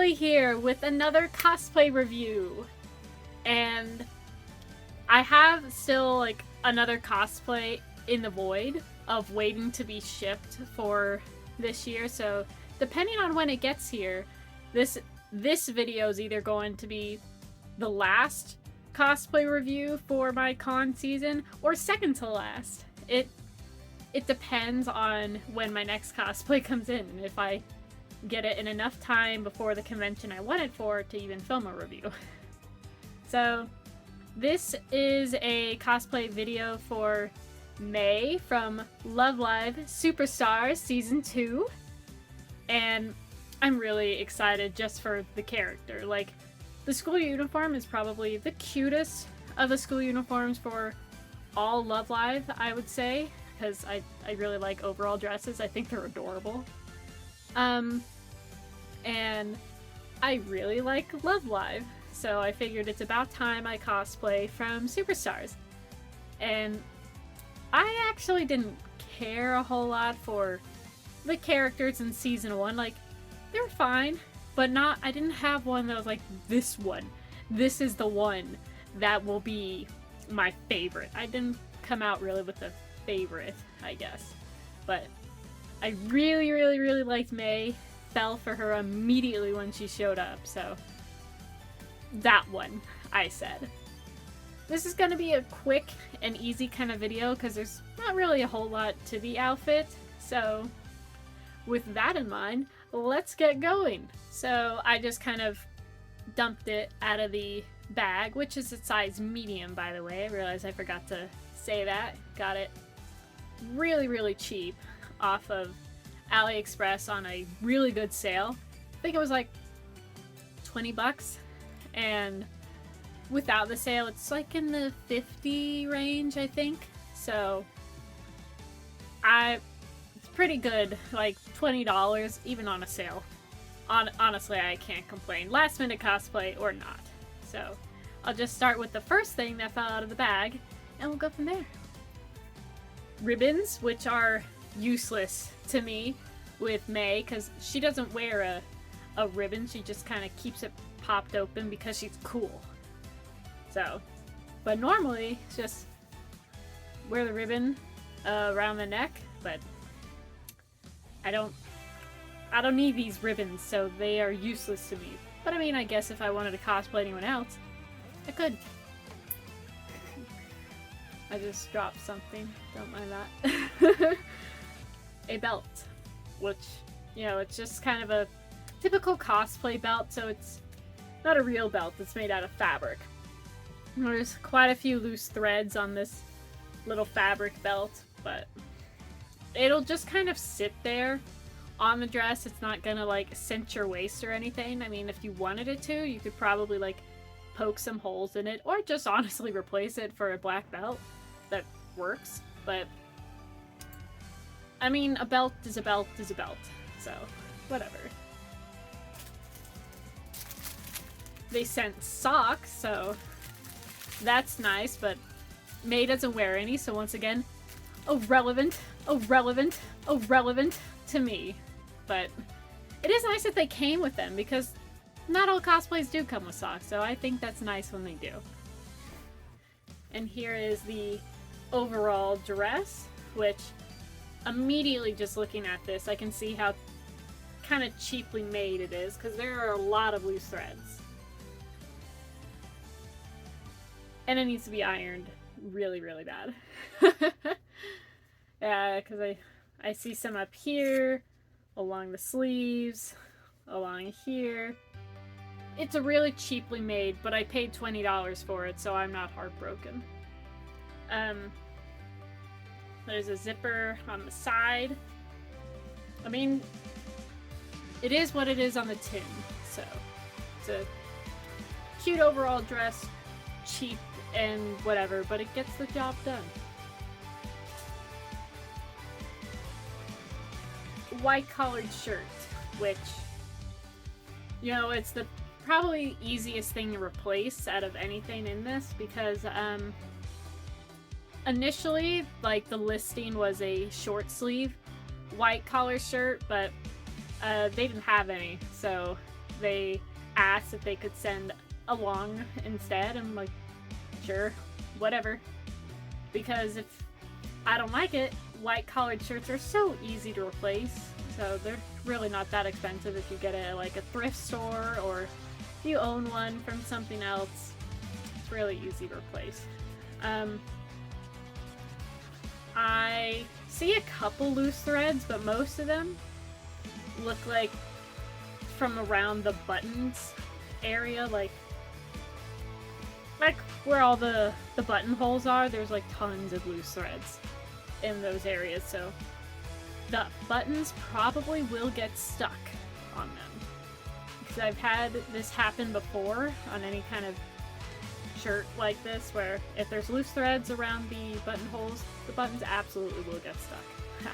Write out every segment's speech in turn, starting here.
finally here with another cosplay review. And I have still like another cosplay in the void of waiting to be shipped for this year. So depending on when it gets here, this video is either going to be the last cosplay review for my con season or second to last. It depends on when my next cosplay comes in and if I get it in enough time before the convention I want it for to even film a review. So this is a cosplay video for May from Love Live SuperStar Season 2, and I'm really excited just for the character. Like, the school uniform is probably the cutest of the school uniforms for all Love Live, I would say, because I really like overall dresses. I think they're adorable. And I really like Love Live, so I figured it's about time I cosplay from Superstars. And I actually didn't care a whole lot for the characters in Season 1. Like, they were fine, but I didn't have one that was like, this one. This is the one that will be my favorite. I didn't come out really with a favorite, I guess. But I really, really, really liked May. Fell for her immediately when she showed up, so that one, I said. This is going to be a quick and easy kind of video because there's not really a whole lot to the outfit, so with that in mind, let's get going. So I just kind of dumped it out of the bag, which is a size medium, by the way. I realized I forgot to say that. Got it really, really cheap off of Aliexpress on a really good sale. I think it was like 20 bucks, and without the sale it's like in the 50 range, I think. So it's pretty good, like $20 even on a sale. Honestly, I can't complain. Last minute cosplay or not. So I'll just start with the first thing that fell out of the bag and we'll go from there. Ribbons, which are useless to me with May because she doesn't wear a ribbon. She just kind of keeps it popped open because she's cool. So, but normally it's just wear the ribbon around the neck, but I don't need these ribbons, so they are useless to me. But I mean, I guess if I wanted to cosplay anyone else, I could. I just dropped something, don't mind that. A belt, which, you know, it's just kind of a typical cosplay belt, so it's not a real belt, it's made out of fabric. There's quite a few loose threads on this little fabric belt, but it'll just kind of sit there on the dress. It's not gonna like cinch your waist or anything. I mean, if you wanted it to, you could probably like poke some holes in it, or just honestly replace it for a black belt that works, but I mean, a belt is a belt is a belt, so whatever. They sent socks, so that's nice, but May doesn't wear any, so once again, irrelevant to me. But it is nice that they came with them, because not all cosplays do come with socks, so I think that's nice when they do. And here is the overall dress, which immediately just looking at this, I can see how kind of cheaply made it is, because there are a lot of loose threads. And it needs to be ironed really, really bad. Yeah, because I see some up here, along the sleeves, along here. It's a really cheaply made, but I paid $20 for it, so I'm not heartbroken. There's a zipper on the side. I mean, it is what it is on the tin, so it's a cute overall dress, cheap and whatever, but it gets the job done. White collared shirt, which, you know, it's the probably easiest thing to replace out of anything in this, because initially, like, the listing was a short sleeve white collar shirt, but they didn't have any, so they asked if they could send along instead. I'm like, sure, whatever. Because if I don't like it, white collared shirts are so easy to replace. So they're really not that expensive if you get it at like a thrift store, or if you own one from something else. It's really easy to replace. I see a couple loose threads, but most of them look like from around the buttons area, like where all the buttonholes are, there's like tons of loose threads in those areas, so the buttons probably will get stuck on them. Because I've had this happen before on any kind of shirt like this, where if there's loose threads around the buttonholes, the buttons absolutely will get stuck.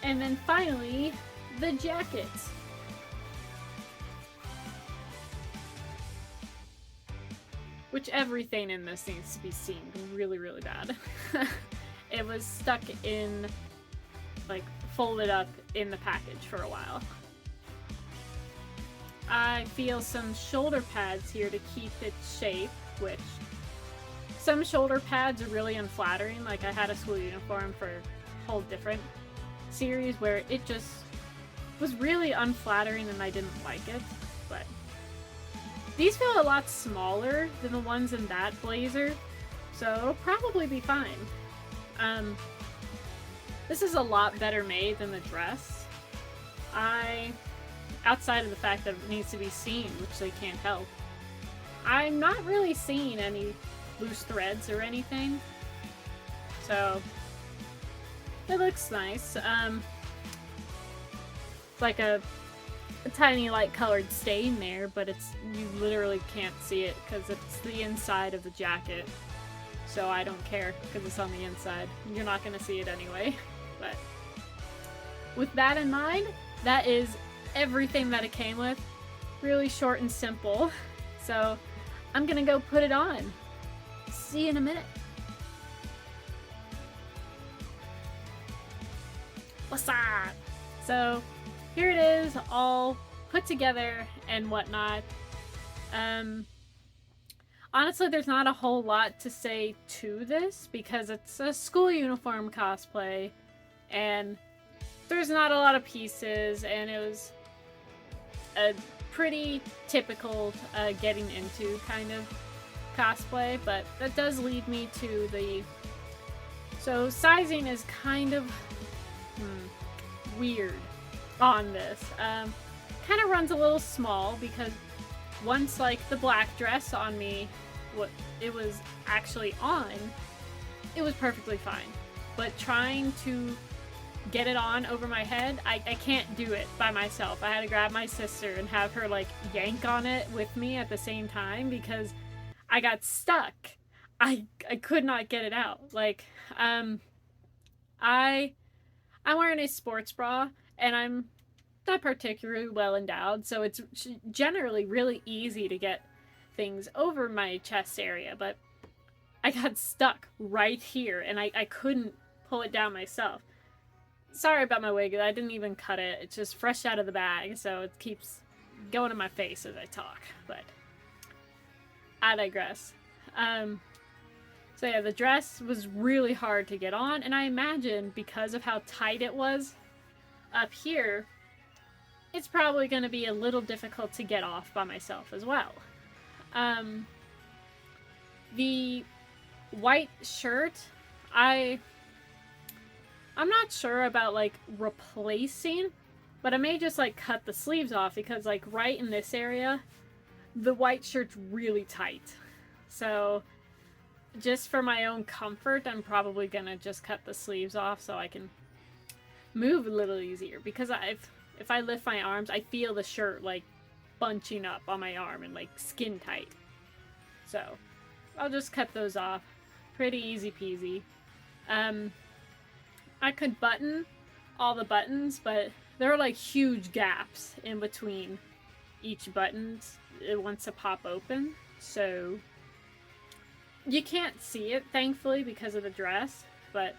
And then finally, the jackets. Which everything in this needs to be seen really, really bad. It was stuck in, like, folded up in the package for a while. I feel some shoulder pads here to keep its shape, which some shoulder pads are really unflattering. Like, I had a school uniform for a whole different series where it just was really unflattering and I didn't like it, but these feel a lot smaller than the ones in that blazer, so it'll probably be fine. This is a lot better made than the dress. Outside of the fact that it needs to be seen, which they can't help, I'm not really seeing any loose threads or anything, so it looks nice. It's like a tiny light colored stain there, but you literally can't see it because it's the inside of the jacket. So I don't care because it's on the inside. You're not going to see it anyway. But with that in mind, that is everything that it came with. Really short and simple. So I'm going to go put it on. See you in a minute. What's up? So here it is, all put together and whatnot. Honestly, there's not a whole lot to say to this because it's a school uniform cosplay and there's not a lot of pieces, and it was a pretty typical getting into kind of cosplay, but that does lead me to so sizing is kind of weird on this. Kind of runs a little small because once, like, the black dress on me, what it was actually on, it was perfectly fine. But trying to get it on over my head, I can't do it by myself. I had to grab my sister and have her, like, yank on it with me at the same time because I got stuck. I could not get it out. Like, I'm wearing a sports bra and I'm not particularly well endowed, so it's generally really easy to get things over my chest area, but I got stuck right here and I couldn't pull it down myself. Sorry about my wig, I didn't even cut it. It's just fresh out of the bag, so it keeps going in my face as I talk, but I digress. So yeah, the dress was really hard to get on, and I imagine because of how tight it was up here, it's probably going to be a little difficult to get off by myself as well. The white shirt, I'm not sure about, like, replacing, but I may just, like, cut the sleeves off because, like, right in this area, the white shirt's really tight. So just for my own comfort, I'm probably gonna just cut the sleeves off so I can move a little easier, because if I lift my arms, I feel the shirt, like, bunching up on my arm and, like, skin tight. So I'll just cut those off. Pretty easy peasy. I could button all the buttons, but there are, like, huge gaps in between each button. It wants to pop open, so you can't see it, thankfully, because of the dress, but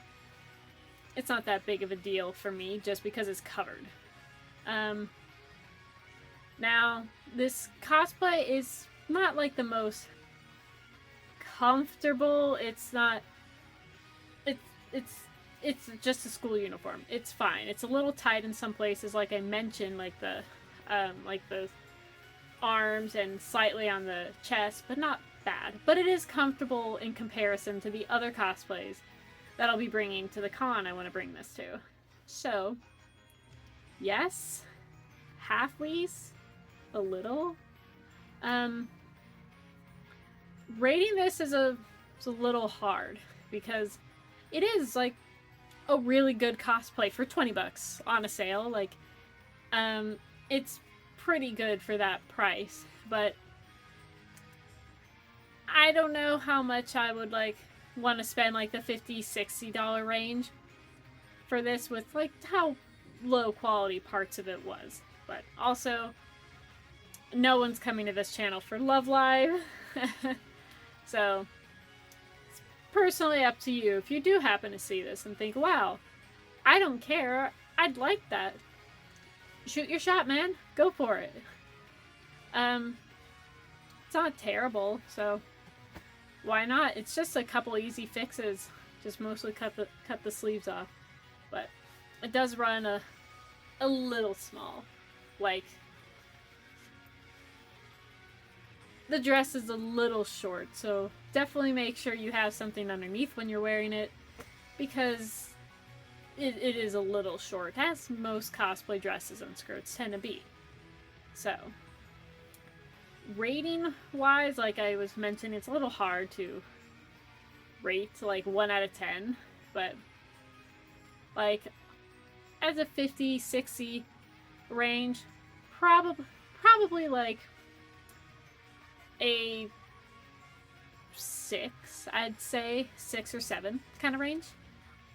it's not that big of a deal for me just because it's covered. Now, this cosplay is not like the most comfortable. It's not. It's it's it's just a school uniform. It's fine. It's a little tight in some places, like I mentioned, like the arms and slightly on the chest, but not bad. But it is comfortable in comparison to the other cosplays that I'll be bringing to the con I want to bring this to. So, yes, half lease, a little. Um, Rating this is a little hard because it is like a really good cosplay for 20 bucks on a sale. Like, it's pretty good for that price, but I don't know how much I would like want to spend like the $50-$60 range for this with like how low quality parts of it was. But also, no one's coming to this channel for Love Live. So, it's personally up to you. If you do happen to see this and think, wow, I don't care, I'd like that. Shoot your shot, man. Go for it. It's not terrible, so why not? It's just a couple easy fixes. Just mostly cut the sleeves off. But it does run a little small. Like, the dress is a little short, so definitely make sure you have something underneath when you're wearing it, because it is a little short, as most cosplay dresses and skirts tend to be. So, rating wise, like I was mentioning, it's a little hard to rate like 1 out of 10, but like as a 50-60 range, probably like a 6, I'd say 6 or 7 kind of range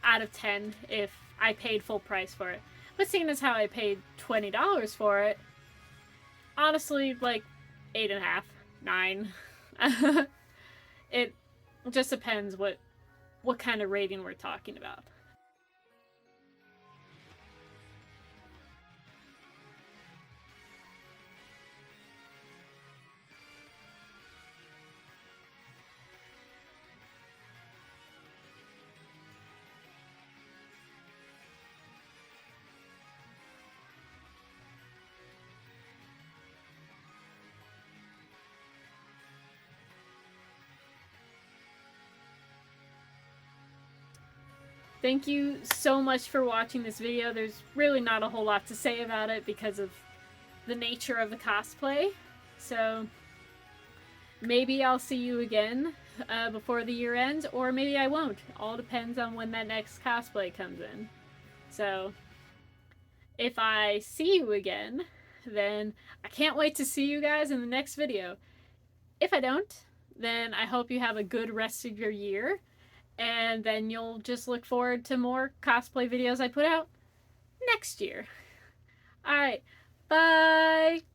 out of 10 if I paid full price for it. But seeing as how I paid $20 for it, honestly, like 8.5, 9. It just depends what kind of rating we're talking about. Thank you so much for watching this video. There's really not a whole lot to say about it because of the nature of the cosplay. So maybe I'll see you again before the year ends, or maybe I won't. All depends on when that next cosplay comes in. So if I see you again, then I can't wait to see you guys in the next video. If I don't, then I hope you have a good rest of your year, and then you'll just look forward to more cosplay videos I put out next year. Alright, bye!